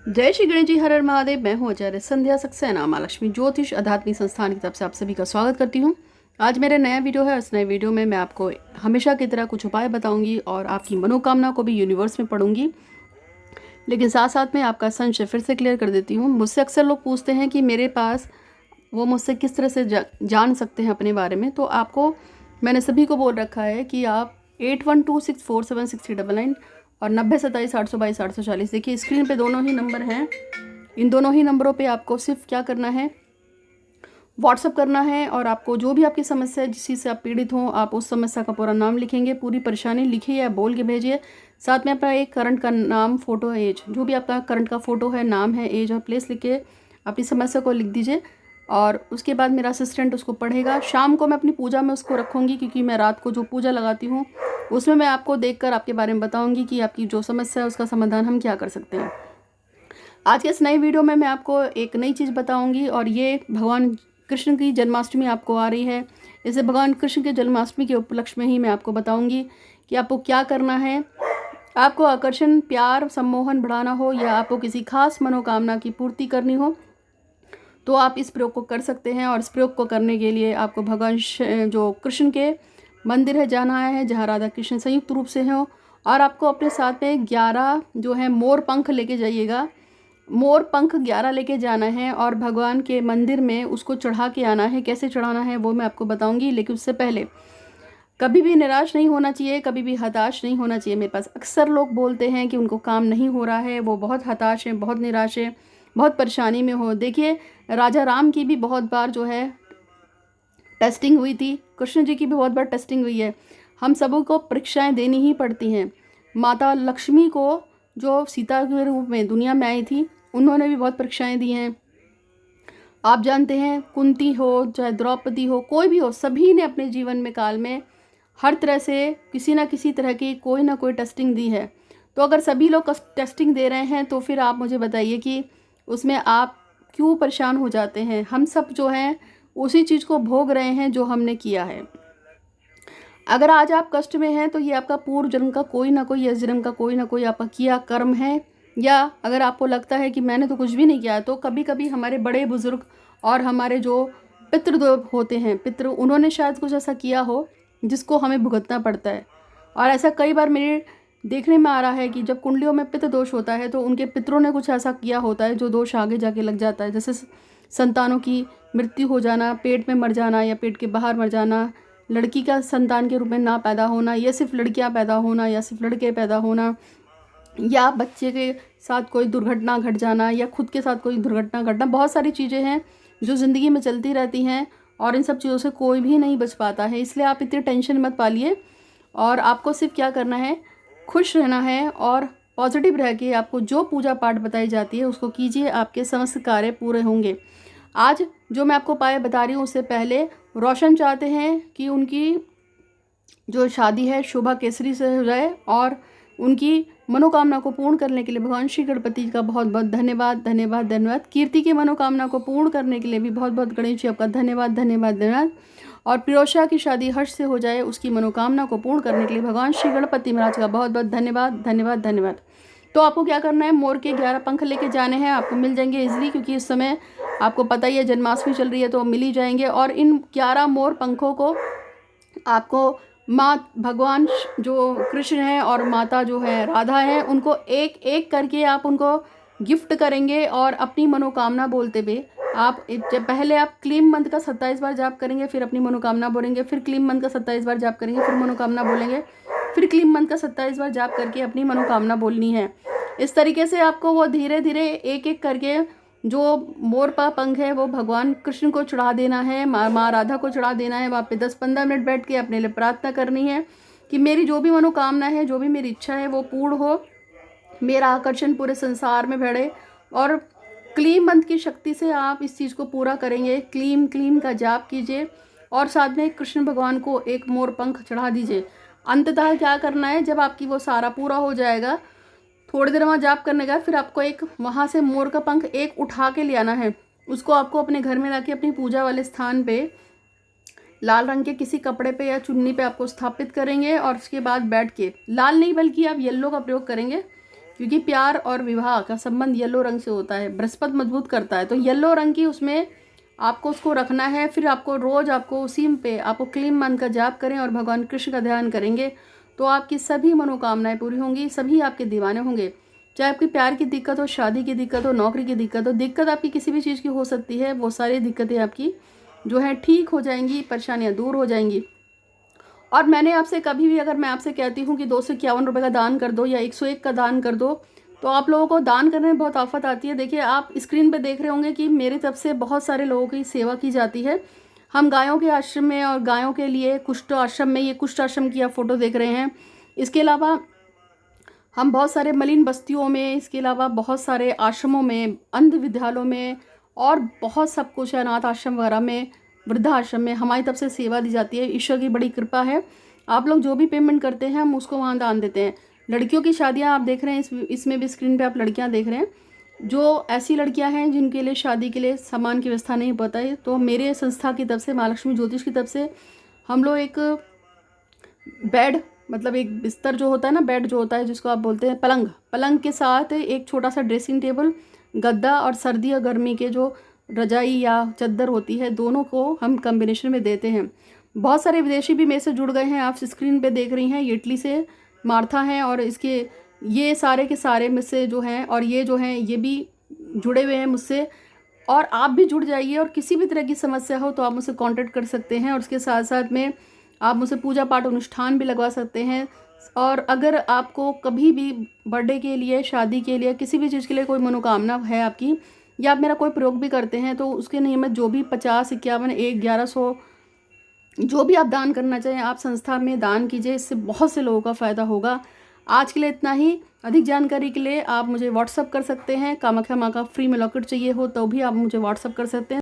जय श्री गणेश जी, हर हर महादेव। मैं हूँ आचार्य संध्या सक्सेना माँ लक्ष्मी ज्योतिष आध्यात्मिक संस्थान की तरफ से आप सभी का स्वागत करती हूँ। आज मेरा नया वीडियो है। इस नए वीडियो में मैं आपको हमेशा की तरह कुछ उपाय बताऊंगी और आपकी मनोकामना को भी यूनिवर्स में पढ़ूंगी। लेकिन साथ साथ में आपका संशय फिर से क्लियर कर देती हूँ। मुझसे अक्सर लोग पूछते हैं कि मेरे पास वो मुझसे किस तरह से जान सकते हैं अपने बारे में। तो आपको मैंने सभी को बोल रखा है कि आप 8126476099 और 9027822840। देखिए स्क्रीन पे दोनों ही नंबर हैं। इन दोनों ही नंबरों पे आपको सिर्फ क्या करना है, व्हाट्सअप करना है और आपको जो भी आपकी समस्या है, जिस चीज़ से आप पीड़ित हों, आप उस समस्या का पूरा नाम लिखेंगे, पूरी परेशानी लिखिए या बोल के भेजिए। साथ में अपना एक करंट का नाम, फोटो, एज, जो भी आपका करंट का फोटो है, नाम है, एज और प्लेस लिख के अपनी समस्या को लिख दीजिए। और उसके बाद मेरा असिस्टेंट उसको पढ़ेगा। शाम को मैं अपनी पूजा में उसको रखूँगी, क्योंकि मैं रात को जो पूजा लगाती हूँ उसमें मैं आपको देखकर आपके बारे में बताऊँगी कि आपकी जो समस्या है उसका समाधान हम क्या कर सकते हैं। आज के इस नए वीडियो में मैं आपको एक नई चीज़ बताऊंगी और ये भगवान कृष्ण की जन्माष्टमी आपको आ रही है। इसे भगवान कृष्ण के जन्माष्टमी के उपलक्ष्य में ही मैं आपको बताऊंगी कि आपको क्या करना है। आपको आकर्षण, प्यार, सम्मोहन बढ़ाना हो या आपको किसी खास मनोकामना की पूर्ति करनी हो तो आप इस प्रयोग को कर सकते हैं। और इस प्रयोग को करने के लिए आपको भगवान जो कृष्ण के मंदिर है जाना है, जहाँ राधा कृष्ण संयुक्त रूप से हों। और आपको अपने साथ में 11 जो है मोर पंख लेके जाइएगा। मोर पंख 11 लेके जाना है और भगवान के मंदिर में उसको चढ़ा के आना है। कैसे चढ़ाना है वो मैं आपको बताऊंगी, लेकिन उससे पहले कभी भी निराश नहीं होना चाहिए, कभी भी हताश नहीं होना चाहिए। मेरे पास अक्सर लोग बोलते हैं कि उनको काम नहीं हो रहा है, वो बहुत हताश हैं, बहुत निराश हैं, बहुत परेशानी में हो। देखिए राजा राम की भी बहुत बार जो है टेस्टिंग हुई थी, कृष्ण जी की भी बहुत बार टेस्टिंग हुई है। हम सबों को परीक्षाएं देनी ही पड़ती हैं। माता लक्ष्मी को जो सीता के रूप में दुनिया में आई थी, उन्होंने भी बहुत परीक्षाएं दी हैं। आप जानते हैं कुंती हो, चाहे द्रौपदी हो, कोई भी हो, सभी ने अपने जीवन में काल में हर तरह से किसी ना किसी तरह की कोई ना कोई टेस्टिंग दी है। तो अगर सभी लोग टेस्टिंग दे रहे हैं तो फिर आप मुझे बताइए कि उसमें आप क्यों परेशान हो जाते हैं। हम सब जो हैं उसी चीज़ को भोग रहे हैं जो हमने किया है। अगर आज आप कष्ट में हैं तो ये आपका पूर्व जन्म का कोई ना कोई, इस जन्म का कोई ना कोई आपका किया कर्म है। या अगर आपको लगता है कि मैंने तो कुछ भी नहीं किया, तो कभी कभी हमारे बड़े बुजुर्ग और हमारे जो पितृदेव होते हैं, पितृ, उन्होंने शायद कुछ ऐसा किया हो जिसको हमें भुगतना पड़ता है। और ऐसा कई बार मेरे देखने में आ रहा है कि जब कुंडलियों में पितृ दोष होता है तो उनके पितरों ने कुछ ऐसा किया होता है जो दोष आगे जाके लग जाता है। जैसे संतानों की मृत्यु हो जाना, पेट में मर जाना या पेट के बाहर मर जाना, लड़की का संतान के रूप में ना पैदा होना, या सिर्फ लड़कियां पैदा होना, या सिर्फ लड़के पैदा होना, या बच्चे के साथ कोई दुर्घटना घट जाना, या खुद के साथ कोई दुर्घटना घटना। बहुत सारी चीज़ें हैं जो ज़िंदगी में चलती रहती हैं और इन सब चीज़ों से कोई भी नहीं बच पाता है। इसलिए आप इतनी टेंशन मत पालिए और आपको सिर्फ क्या करना है, खुश रहना है और पॉजिटिव रह के आपको जो पूजा पाठ बताई जाती है उसको कीजिए। आपके समस्त कार्य पूरे होंगे। आज जो मैं आपको उपाय बता रही हूँ उससे पहले रोशन चाहते हैं कि उनकी जो शादी है शोभा केसरी से हो जाए और उनकी मनोकामना को पूर्ण करने के लिए भगवान श्री गणपति जी का बहुत बहुत धन्यवाद, धन्यवाद, धन्यवाद। कीर्ति की मनोकामना को पूर्ण करने के लिए भी बहुत बहुत गणेश जी आपका धन्यवाद, धन्यवाद, धन्यवाद। और पिरोशा की शादी हर्ष से हो जाए, उसकी मनोकामना को पूर्ण करने के लिए भगवान श्री गणपति महाराज का बहुत बहुत धन्यवाद, धन्यवाद, धन्यवाद। तो आपको क्या करना है, मोर के 11 पंख लेके जाने हैं। आपको मिल जाएंगे इजीली, क्योंकि इस समय आपको पता ही है जन्माष्टमी चल रही है तो मिल ही जाएंगे। और इन 11 मोर पंखों को आपको माँ भगवान जो कृष्ण है और माता जो है राधा है, उनको एक एक करके आप उनको गिफ्ट करेंगे। और अपनी मनोकामना बोलते हुए आप जब पहले आप क्लीम मंत्र का 27 बार जाप करेंगे, फिर अपनी मनोकामना बोलेंगे, फिर क्लीम मंत्र का 27 बार जाप करेंगे, फिर मनोकामना बोलेंगे, फिर क्लीम मंत्र का 27 बार जाप करके अपनी मनोकामना बोलनी है। इस तरीके से आपको वो धीरे धीरे एक एक करके जो मोर का पंख है वो भगवान कृष्ण को चढ़ा देना है, माँ राधा को चढ़ा देना है। वहाँ पे 10-15 मिनट बैठ के अपने लिए प्रार्थना करनी है कि मेरी जो भी मनोकामना है, जो भी मेरी इच्छा है वो पूर्ण हो, मेरा आकर्षण पूरे संसार में बढ़े। और क्लीम मंत्र की शक्ति से आप इस चीज़ को पूरा करेंगे। क्लीम क्लीम का जाप कीजिए और साथ में कृष्ण भगवान को एक मोर पंख चढ़ा दीजिए। अंततः क्या करना है, जब आपकी वो सारा पूरा हो जाएगा, थोड़ी देर वहाँ जाप करने का, फिर आपको एक वहाँ से मोर का पंख एक उठा के ले आना है। उसको आपको अपने घर में लाके अपनी पूजा वाले स्थान पे लाल रंग के किसी कपड़े पे या चुन्नी पे आपको स्थापित करेंगे। और उसके बाद बैठ के, लाल नहीं बल्कि आप येलो का प्रयोग करेंगे, क्योंकि प्यार और विवाह का संबंध येलो रंग से होता है, बृहस्पति मजबूत करता है। तो येलो रंग की उसमें आपको उसको रखना है। फिर आपको रोज़ आपको उसी पे आपको क्लीम मंत्र का जाप करें और भगवान कृष्ण का ध्यान करेंगे तो आपकी सभी मनोकामनाएं पूरी होंगी, सभी आपके दीवाने होंगे। चाहे आपकी प्यार की दिक्कत हो, शादी की दिक्कत हो, नौकरी की दिक्कत हो, दिक्कत आपकी किसी भी चीज़ की हो सकती है, वो सारी दिक्कतें आपकी जो है ठीक हो जाएंगी, परेशानियाँ दूर हो जाएंगी। और मैंने आपसे कभी भी, अगर मैं आपसे कहती हूँ कि 251 रुपये का दान कर दो या 101 का दान कर दो, तो आप लोगों को दान करने में बहुत आफत आती है। देखिए, आप स्क्रीन पे देख रहे होंगे कि मेरी तरफ से बहुत सारे लोगों की सेवा की जाती है। हम गायों के आश्रम में और गायों के लिए कुष्ठ आश्रम में, ये कुष्ठ आश्रम की आप फोटो देख रहे हैं। इसके अलावा हम बहुत सारे मलिन बस्तियों में, इसके अलावा बहुत सारे आश्रमों में, अंध विद्यालयों में और बहुत सब कुछ है, अनाथ आश्रम वगैरह में, वृद्धाश्रम में हमारी तरफ से सेवा दी जाती है। ईश्वर की बड़ी कृपा है। आप लोग जो भी पेमेंट करते हैं हम उसको वहाँ दान देते हैं। लड़कियों की शादियाँ आप देख रहे हैं, इसमें भी स्क्रीन पे आप लड़कियाँ देख रहे हैं। जो ऐसी लड़कियाँ हैं जिनके लिए शादी के लिए सामान की व्यवस्था नहीं पता है, तो मेरे संस्था की तरफ से, माँ लक्ष्मी ज्योतिष की तरफ से, हम लोग एक बेड, मतलब एक बिस्तर जो होता है ना, बेड जो होता है जिसको आप बोलते हैं पलंग, पलंग के साथ एक छोटा सा ड्रेसिंग टेबल, गद्दा और सर्दी और गर्मी के जो रजाई या चादर होती है, दोनों को हम कम्बिनेशन में देते हैं। बहुत सारे विदेशी भी मेरे से जुड़ गए हैं, आप स्क्रीन पे देख रही हैं। ये इटली से मार्था हैं और इसके ये सारे के सारे मुझसे जो हैं, और ये जो हैं ये भी जुड़े हुए हैं मुझसे। और आप भी जुड़ जाइए, और किसी भी तरह की समस्या हो तो आप मुझसे कांटेक्ट कर सकते हैं। और उसके साथ साथ में आप मुझसे पूजा पाठ अनुष्ठान भी लगवा सकते हैं। और अगर आपको कभी भी बर्थडे के लिए, शादी के लिए, किसी भी चीज़ के लिए कोई मनोकामना है आपकी, या आप मेरा कोई प्रयोग भी करते हैं, तो उसके नियमित जो भी 50, 51, 1, 1100 जो भी आप दान करना चाहें आप संस्था में दान कीजिए। इससे बहुत से लोगों का फ़ायदा होगा। आज के लिए इतना ही। अधिक जानकारी के लिए आप मुझे व्हाट्सअप कर सकते हैं। कामाख्या माँ का फ्री में लॉकेट चाहिए हो तो भी आप मुझे व्हाट्सअप कर सकते हैं।